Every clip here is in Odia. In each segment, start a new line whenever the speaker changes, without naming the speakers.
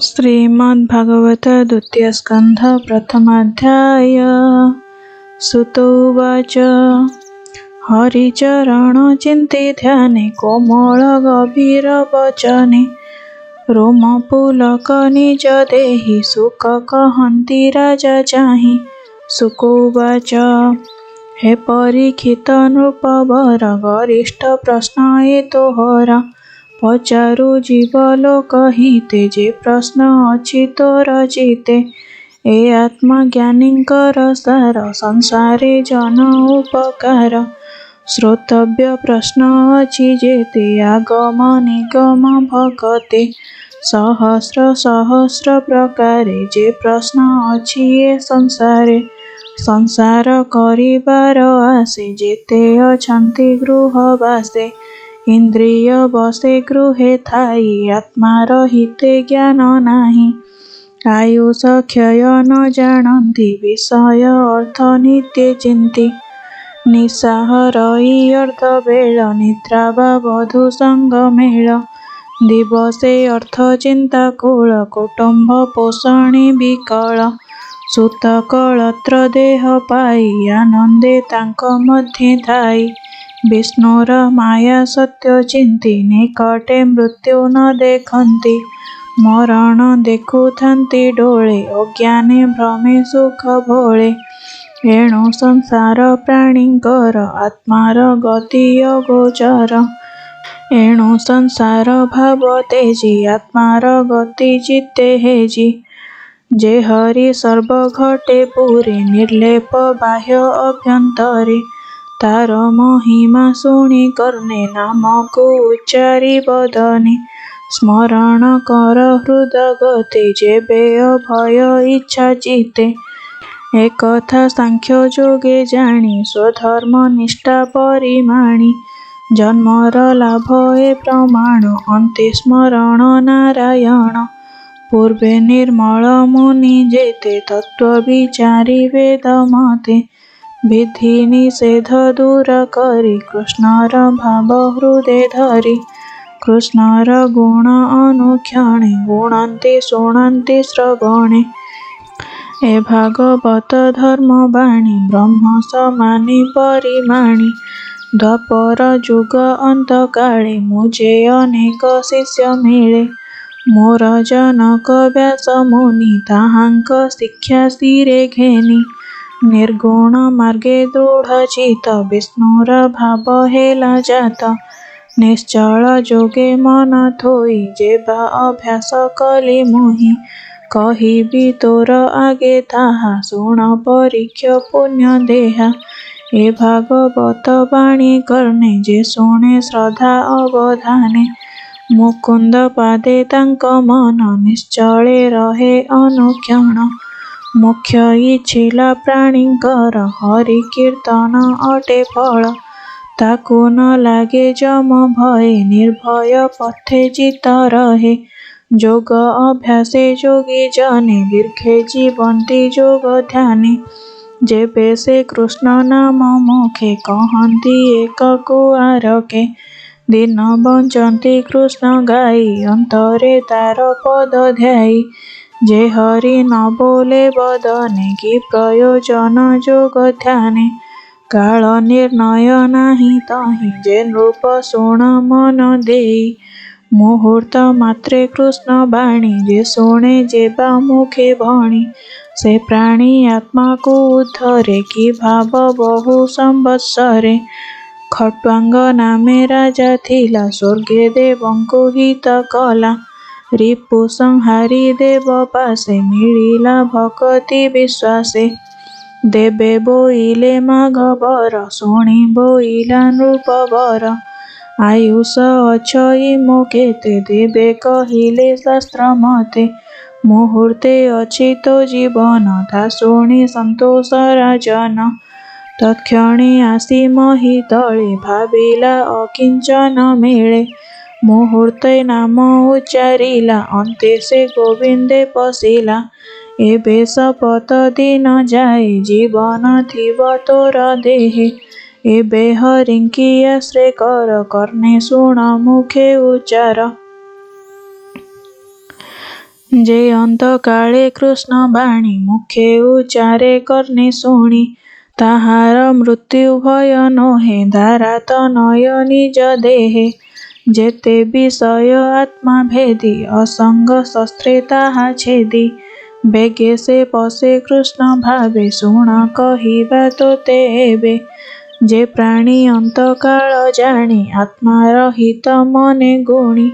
श्रीमद्भागवत द्वितीय स्कंध प्रथमाध्याय। सुत उवाच हरिचरण चिंते ध्याने कोमल गभीर वचने रोमपुलक निज देहि सुख कहन्ति राजा चाहि। सुक उवाच हे परीक्षित नृपवर गरिष्ठ प्रश्न ए तोहर पचारु जीवलोक हिते जे प्रश्न अछि तोर चिते। ए आत्मज्ञानींकर सार संसारे जन उपकार श्रोतव्य प्रश्न अछि जेते आगम निगम भगते। सहस्र सहस्र प्रकारे जे प्रश्न अछि ए संसारे संसार करिबार आसे जेते अछन्ति गृहवासे। इंद्रिय बसे गृहे थाई आत्मार हिते ज्ञान नाही। आयुष क्षय न जानन्ति विषय अर्थ नित्य चिन्ति। निस्साहरई अर्थ बेल निद्रा वा बधू संग मेल। दिवसे अर्थ चिंता कूल कुटुंब पोषणे विकल। सुत कळत्र देह पाई आनंदे तांक मध्ये थाई। विष्णुर माया सत्य चिंती निकटे मृत्यु न देखन्ति। मरण देखुथान्ति डोळे अज्ञाने भ्रमे सुख भोळे। एणु संसार प्राणींकर आत्मार गति अगोचर। एणु संसार भाव तेजी आत्मार गति चित्ते हेजी। जे हरि सर्व घटे पुरे निर्लेप बाह्य अभ्यंतरे। तार महिमा शुणी कर्णे नामको उच्चारी बदने। स्मरण कर हृदगते जेबे अभय इच्छा चिते। एकथा सांख्य जोगे जाणी स्वधर्म निष्ठा परिमाणी। जन्मर लाभ ए प्रमाण अन्ते स्मरण नारायण। पूर्वे निर्मल मुनि जेते तत्व विचारी वेद मते। विधि निषेध दूर करी कृष्णर भाव हृदय धरी। कृष्णर गुण अनुक्षणे गुणन्ति शुणन्ति श्रवणे। ए भागवत धर्म बाणी ब्रह्म समानि परिमाणी। द्वापर जुग अंत काले मुझे अनेक शिष्य मिले। मोर जनक व्यास मुनि ताहांक शिक्षा शिरे घेनी। निर्गुण मार्गे दृढ़ चित विष्णुर भाव हेला जात। निश्चल जोगे मन थोई जेबा अभ्यास कली मुहि। कहिबी तोर आगे ताहा शुण परीक्ष पुण्य देहा। ए भागवत बाणी कर्णे जे शुणे श्रद्धा अवधाने। मुकुंद पादे तांक मन निश्चले रहे अनुक्षण। मुख्य इच्छिला प्राणींकर हरि कीर्तन अटे फल। ताकु न लागे जम भये निर्भय पथे चित रहे। जोग अभ्यासे जोगी जने दीर्घे जीवन्ति जोग ध्याने। जेबे से कृष्ण नाम मुखे कहन्ति एक कुआरके। दिन बंचन्ति कृष्ण गाई अंतरे तार पद ध्याई। जे हरि न बोले बदने कि प्रयोजन जोग ध्याने। काल निर्णय नाही तहि जे नृप शुण मन देई। मुहूर्त मात्रे कृष्ण बाणी जे शुणे जेबा मुखे भणी। से प्राणी आत्मा को उद्धरे कि भाव बहु संवत्सरे। खट्वांग नामे राजा थिला स्वर्गे देवंकु हित कला। रिपु संहारी देव पासे मिलिला भक्ति विश्वासे। देबे बोइले माघवर शुणी बोइला नृपवर। आयुष अछई मोकेते देबे कहिले शास्त्र मते। मुहूर्ते अछि तो जीवन ता शुणी संतोष राजन। तत्क्षणे आसी मही तले भाबिला अकिंचन मिले। मुहूर्ते नाम उच्चारिला अन्ते से गोविंदे पशिला। एबे शपथ दिन जाए जीवन थिब तोर देहे। ଏବେ ହରିଙ୍କି ଆଶ୍ରେ କର, କର୍ଣ୍ଣେ ଶୁଣ ମୁଖେ ଉଚ୍ଚାର। ଯେ ଅନ୍ତକାଳେ କୃଷ୍ଣ ବାଣୀ, ମୁଖେ ଉଚ୍ଚାରେ କର୍ଣ୍ଣେ ଶୁଣି। ତାହାର ମୃତ୍ୟୁ ଭୟ ନୋହେ, ଧାରାତ ନୟ ନିଜ ଦେହେ। ଯେତେ ବିଷୟ ଆତ୍ମା ଭେଦି, ଅସଙ୍ଗ ଶସ୍ତ୍ରେ ତାହା ଛେଦି। ବେଗେ ସେ ପଶେ କୃଷ୍ଣ ଭାବେ, ଶୁଣ କହିବା ତୋତେ ଏବେ। ଯେ ପ୍ରାଣୀ ଅନ୍ତକାଳ ଜାଣି, ଆତ୍ମାର ହିତ ମନେ ଗୁଣି।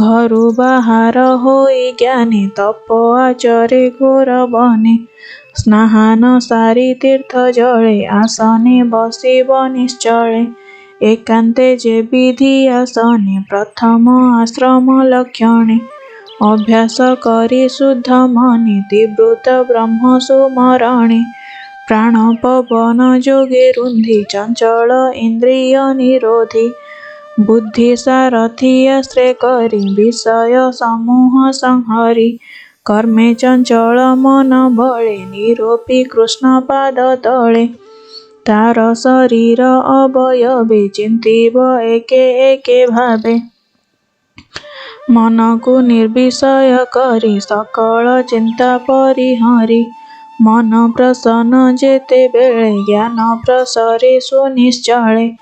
ଘରୁ ବାହାର ହୋଇ ଜ୍ଞାନୀ, ତପ ଆଚରେ ଘୋର ବନେ। ସ୍ନାହାନ ସାରି ତୀର୍ଥ ଜଳେ, ଆସନେ ବସିବ ନିଶ୍ଚଳେ। ଏକାନ୍ତେ ଯେ ବିଧି ଆସନେ, ପ୍ରଥମ ଆଶ୍ରମ ଲକ୍ଷଣେ। ଅଭ୍ୟାସ କରି ଶୁଦ୍ଧ ମନେ, ତ୍ରିବୃତ ବ୍ରହ୍ମ ସୁମରଣେ। ପ୍ରାଣ ପବନ ଯୋଗେ ରୁନ୍ଧି, ଚଞ୍ଚଳ ଇନ୍ଦ୍ରିୟ ନିରୋଧି। ବୁଦ୍ଧି ସାରଥି ଆଶ୍ରେ କରି, ବିଷୟ ସମୂହ ସଂହରି। କର୍ମେ ଚଞ୍ଚଳ ମନ ବଳେ, ନିରୋପି କୃଷ୍ଣ ପାଦ ତଳେ। ତାର ଶରୀର ଅବୟବେ, ଚିନ୍ତିବ ଏକେ ଏକେ ଭାବେ। ମନକୁ ନିର୍ବିଷୟ କରି, ସକଳ ଚିନ୍ତା ପରିହରି। ମନ ପ୍ରସନ୍ନ ଯେତେବେଳେ, ଜ୍ଞାନ ପ୍ରସରେ ସୁନିଶ୍ଚଳେ।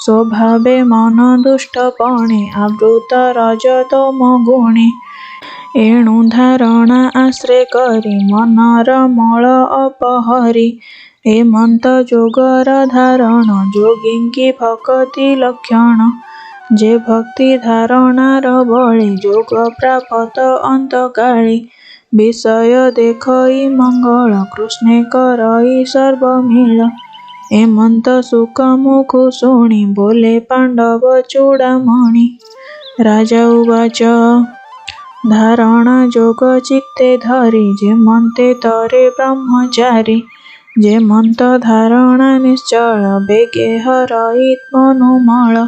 ସ୍ୱଭାବେ ମନ ଦୁଷ୍ଟପଣେ, ଆବୃତ ରଜତମ ଗୁଣେ। ଏଣୁ ଧାରଣା ଆଶ୍ରେ କରି, ମନର ମଳ ଅପହରି। ଏମନ୍ତ ଯୋଗର ଧାରଣ, ଯୋଗୀଙ୍କି ଭକତି ଲକ୍ଷଣ। ଯେ ଭକ୍ତି ଧାରଣାର ବଳେ, ଯୋଗ ପ୍ରାପତ ଅନ୍ତକାଳେ। ବିଷୟ ଦେଖଇ ମଙ୍ଗଳ, କୃଷ୍ଣେ କରଇ ସର୍ବ ମେଳ। ଏମନ୍ତ ସୁକ ମୁଖୁ ଶୁଣି, ବୋଲେ ପାଣ୍ଡବ ଚୂଡ଼ାମଣି। ରାଜା ଉବାଚ, ଧାରଣା ଯୋଗ ଚିତ୍ତେ ଧରି, ଯେମନ୍ତେ ତରେ ବ୍ରହ୍ମଚାରୀ। ଯେମନ୍ତ ଧାରଣା ନିଶ୍ଚଳ, ବେଗେ ହରଇ ମନୋମଳ।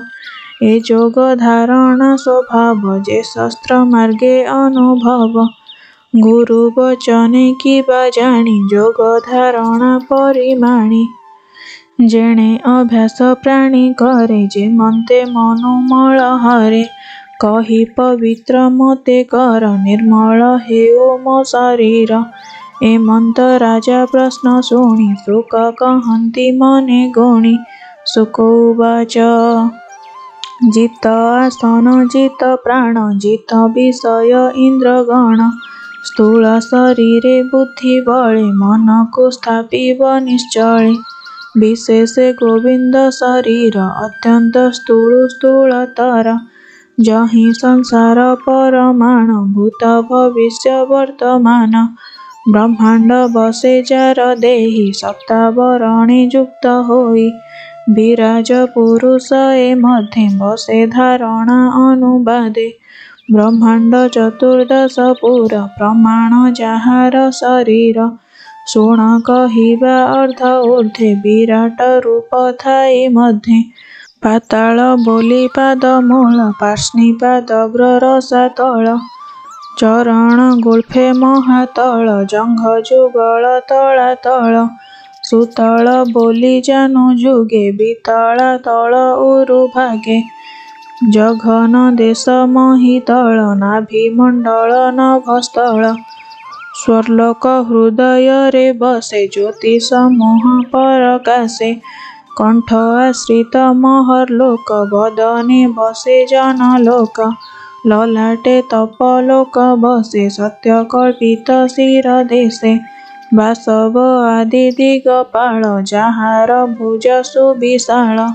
ଏ ଯୋଗ ଧାରଣା ସ୍ୱଭାବ, ଯେ ଶସ୍ତ୍ର ମାର୍ଗେ ଅନୁଭବ। ଗୁରୁ ବଚନେ କିବା ଜାଣି, ଯୋଗ ଧାରଣା ପରିମାଣି। ଯେଣେ ଅଭ୍ୟାସ ପ୍ରାଣୀ କରେ, ଯେମନ୍ତେ ମନୋମଳ ହରେ। କହି ପବିତ୍ର ମୋତେ କର, ନିର୍ମଳ ହେଉ ମୋ ଶରୀର। ଏମନ୍ତ ରାଜା ପ୍ରଶ୍ନ ଶୁଣି, ଶୁକ କହନ୍ତି ମନେ ଗୁଣି। ଶୁକ ଉବାଚ, ଜିତ ଆସନ, ଜିତ ପ୍ରାଣ, ଜିତ ବିଷୟ ଇନ୍ଦ୍ରଗଣ। ସ୍ଥୂଳ ଶରୀରେ ବୁଦ୍ଧି ବଳେ, ମନକୁ ସ୍ଥାପିବ ନିଶ୍ଚଳେ। ବିଶେଷେ ଗୋବିନ୍ଦ ଶରୀର, ଅତ୍ୟନ୍ତ ସ୍ଥୂଳୁ ସ୍ଥୂଳତର। ଯହିଁ ସଂସାର ପରମାଣ, ଭୂତ ଭବିଷ୍ୟ ବର୍ତ୍ତମାନ। ବ୍ରହ୍ମାଣ୍ଡ ବସେ ଯାର ଦେହି, ସପ୍ତାବରଣେ ଯୁକ୍ତ ହୋଇ। ବିରାଜ ପୁରୁଷ ଏ ମଧ୍ୟେ, ବସେ ଧାରଣା ଅନୁବାଦେ। ବ୍ରହ୍ମାଣ୍ଡ ଚତୁର୍ଦଶ ପୁର, ପ୍ରମାଣ ଯାହାର ଶରୀର। ଶୁଣ କହିବା ଅର୍ଦ୍ଧ ଊର୍ଦ୍ଧ୍ୱେ, ବିରାଟ ରୂପ ଥାଇ ମଧ୍ୟେ। ପାତାଳ ବୋଲି ପାଦ ମୂଳ, ପାର୍ଷ୍ଣିପାଦଗ୍ର ରସାତଳ। ଚରଣ ଗୁଳ୍ଫେ ମହାତଳ, ଜଙ୍ଘ ଯୁଗଳ ତଳାତଳ। ସୁତଳ ବୋଲି ଜାନୁ ଯୁଗେ, ବିତଳା ତଳ ଉରୁ ଭାଗେ। ଜଘନ ଦେଶ ମହୀତଳ, ନାଭି ମଣ୍ଡଳ ନଭସ୍ଥଳ। ସ୍ୱର୍ଲୋକ ହୃଦୟରେ ବସେ, ଜ୍ୟୋତି ସମୂହ ପରକାଶେ। କଣ୍ଠ ଆଶ୍ରିତ ମହର୍ଲୋକ, ବଦନେ ବସେ ଜନଲୋକ। ଲଲାଟେ ତପଲୋକ ବସେ, ସତ୍ୟ କଳ୍ପିତ ଶିରଦେଶେ। ବାସବ ଆଦି ଦିଗପାଳ, ଯାହାର ଭୁଜ ସୁବିଶାଳ।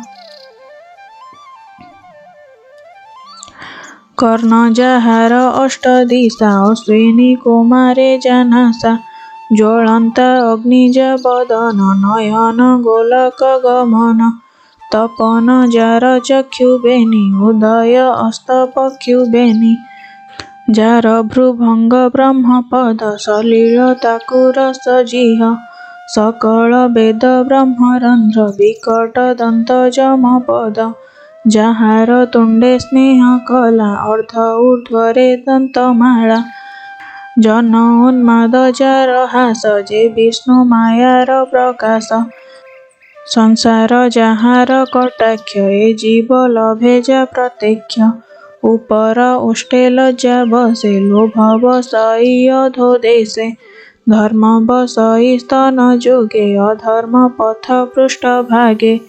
କର୍ଣ୍ଣ ଯାହାର ଅଷ୍ଟଦିଶା, ଅଶ୍ୱିନୀ କୁମାରେ ଜାନାସା। ଜ୍ୱଳନ୍ତା ଅଗ୍ନିଜା ବଦନ, ନୟନ ଗୋଲକ ଗମନ। ତପନ ଯାର ଚକ୍ଷୁ ବେନି, ଉଦୟ ଅସ୍ତ ପକ୍ଷୁ ବେନି। ଯାର ଭ୍ରୁଭଙ୍ଗ ବ୍ରହ୍ମପଦ, ସଲିଳ ତାକୁ ରସ ଜିହ। ସକଳ ବେଦ ବ୍ରହ୍ମରନ୍ଧ୍ର, ବିକଟ ଦନ୍ତ ଯମପଦ। ଯାହାର ତୁଣ୍ଡେ ସ୍ନେହ କଲା, ଅର୍ଦ୍ଧ ଊର୍ଦ୍ଧ୍ୱରେ ଦନ୍ତମାଳା। ଜନ ଉନ୍ମାଦ ଯାର ହାସ, ଯେ ବିଷ୍ଣୁ ମାୟାର ପ୍ରକାଶ। ସଂସାର ଯାହାର କଟାକ୍ଷ, ଏ ଜୀବ ଲଭେ ଯା ପ୍ରତ୍ୟକ୍ଷ। ଉପର ଓଷ୍ଠେ ଲଜ୍ଜା ବସେ, ଲୋଭ ବସଇ ଅଧୋ ଦେଶେ। ଧର୍ମ ବସଇ ସ୍ତନ ଯୁଗେ, ଅଧର୍ମ ପଥ ପୃଷ୍ଠ ଭାଗେ।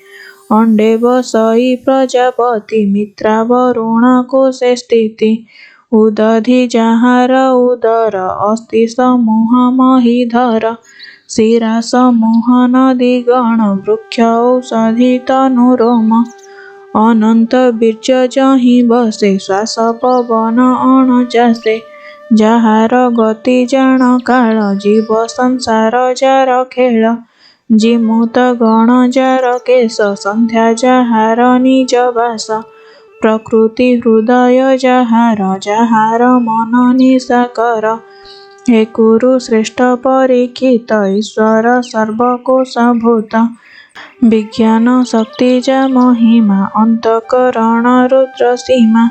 ଅଣ୍ଡେ ବସଇ ପ୍ରଜାପତି, ମିତ୍ରା ବରୁଣ କୋଶେ ସ୍ଥିତି। ଉଦଧି ଯାହାର ଉଦର, ଅସ୍ଥି ସମୂହ ମହୀଧର। ଶିରା ସମୂହ ନଦୀଗଣ, ବୃକ୍ଷ ଔଷଧି ତନୁ ରୋମ। ଅନନ୍ତ ବୀର୍ଯ୍ୟ ଯହିଁ ବସେ, ଶ୍ୱାସ ପବନ ଅଣଚାଶେ। ଯାହାର ଗତି ଜାଣ କାଳ, ଜୀବ ସଂସାର ଯାର ଖେଳ। ଜିମୁତ ଗଣ ଯାର କେଶ, ସନ୍ଧ୍ୟା ଯାହାର ନିଜ ବାସ। ପ୍ରକୃତି ହୃଦୟ ଯାହାର, ଯାହାର ମନ ନିଶାକର। ହେ କୁରୁ ଶ୍ରେଷ୍ଠ ପରୀକ୍ଷିତ, ଈଶ୍ୱର ସର୍ବକୋଶଭୂତ। ବିଜ୍ଞାନ ଶକ୍ତି ଯା ମହିମା, ଅନ୍ତଃକରଣ ରୁଦ୍ର ସୀମା।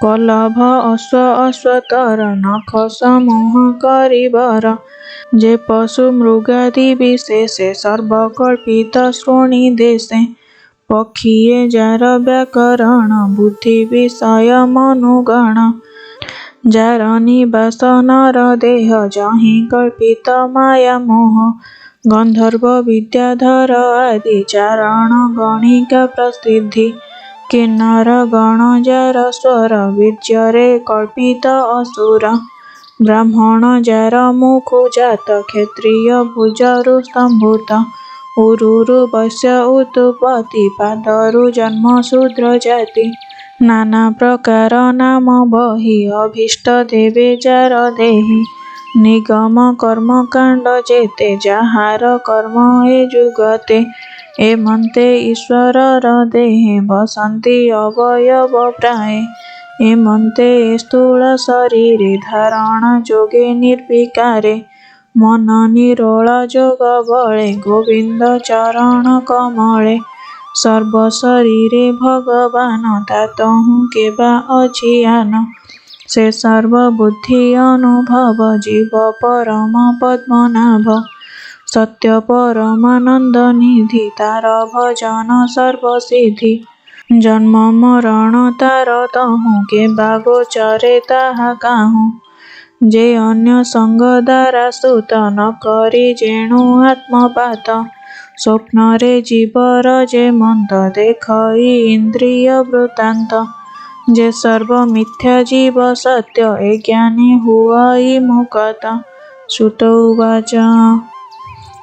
କଲଭ ଅଶ୍ଵ ଅଶ୍ଵତର, ନଖ ସମୂହ କରିବର। ଯେ ପଶୁ ମୃଗାଦି ବିଶେଷେ, ସର୍ବକଳ୍ପିତ ଶ୍ରୋଣୀ ଦେଶେ। ପକ୍ଷିଏ ଯାର ବ୍ୟାକରଣ, ବୁଦ୍ଧି ବିଷୟ ମନୁଗଣ। ଯାର ନିବାସ ନର ଦେହ, ଯହିଁ କଳ୍ପିତ ମାୟା ମୋହ। ଗନ୍ଧର୍ବ ବିଦ୍ୟାଧର ଆଦି, ଚାରଣ ଗଣିକା ପ୍ରସିଦ୍ଧି। କିନ୍ନର ଗଣ ଯାର ସ୍ୱର, ବୀର୍ଯ୍ୟରେ କଳ୍ପିତ ଅସୁର। ବ୍ରାହ୍ମଣ ଯାର ମୁଖୁ ଜାତ, କ୍ଷତ୍ରିୟ ଭୁଜରୁ ସମ୍ଭୂତ। ଉରୁରୁ ବୈଶ୍ୟ ଉତୁପତି, ପାଦରୁ ଜନ୍ମ ଶୂଦ୍ର ଜାତି। ନାନା ପ୍ରକାର ନାମ ବହି, ଅଭୀଷ୍ଟ ଦେବେ ଯାର ଦେହି। ନିଗମ କର୍ମ କାଣ୍ଡ ଯେତେ, ଯାହାର କର୍ମ ଏ ଯୁଗତେ। ଏମନ୍ତେ ଈଶ୍ୱରର ଦେହେ, ବସନ୍ତି ଅବୟବ ପ୍ରାୟେ। ଏମନ୍ତେ ଏ ସ୍ଥୂଳ ଶରୀରେ, ଧାରଣ ଯୋଗେ ନିର୍ବିକାରେ। ମନ ନିରୋଳ ଯୋଗ ବଳେ, ଗୋବିନ୍ଦ ଚରଣ କମଳେ। ସର୍ବ ଶରୀରେ ଭଗବାନ, ତାତହୁଁ କେବା ଅଛି ଆନ। ସେ ସର୍ବ ବୁଦ୍ଧି ଅନୁଭବ, ଜୀବ ପରମ ପଦ୍ମନାଭ। ସତ୍ୟ ପରମାନନ୍ଦ ନିଧି, ତାର ଭଜନ ସର୍ବସିଦ୍ଧି। ଜନ୍ମ ମରଣ ତାର ତହୁଁ, କେବା ଗୋଚରେ ତାହା କାହୁଁ। ଯେ ଅନ୍ୟ ସଙ୍ଗ ଦ୍ୱାରା ସୁତ, ନ କରି ଯେଣୁ ଆତ୍ମପାତ। ସ୍ୱପ୍ନରେ ଜୀବର ଯେ ମନ୍ତ, ଦେଖଇ ଇନ୍ଦ୍ରିୟ ବୃତ୍ତାନ୍ତ। ଯେ ସର୍ବ ମିଥ୍ୟା ଜୀବ ସତ୍ୟ, ଏ ଜ୍ଞାନେ ହୁଅଇ ମୁକ୍ତ। ସୁତ ଉବାଚ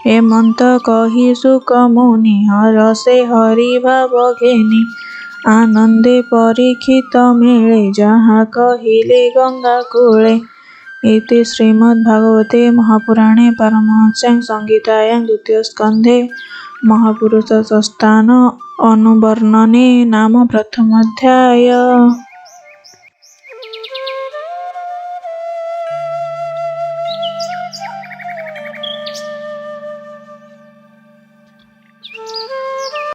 ଏମନ୍ତ କହି ଶୁକ ମୁନି, ହରଷେ ହରି ଭାବ ଘେନି। ଆନନ୍ଦେ ପରୀକ୍ଷିତ ମିଳେ, ଯାହା କହିଲେ ଗଙ୍ଗା କୂଳେ। ଇତି ଶ୍ରୀମଦ୍ଭାଗବତେ ମହାପୁରାଣେ ପାରମହଂସ୍ୟାଂ ସଂହିତାୟାଂ ଦ୍ୱିତୀୟ ସ୍କନ୍ଧେ ମହାପୁରୁଷ ସଂସ୍ଥାନ ଅନୁବର୍ଣ୍ଣନେ ନାମ ପ୍ରଥମୋଧ୍ୟାୟ।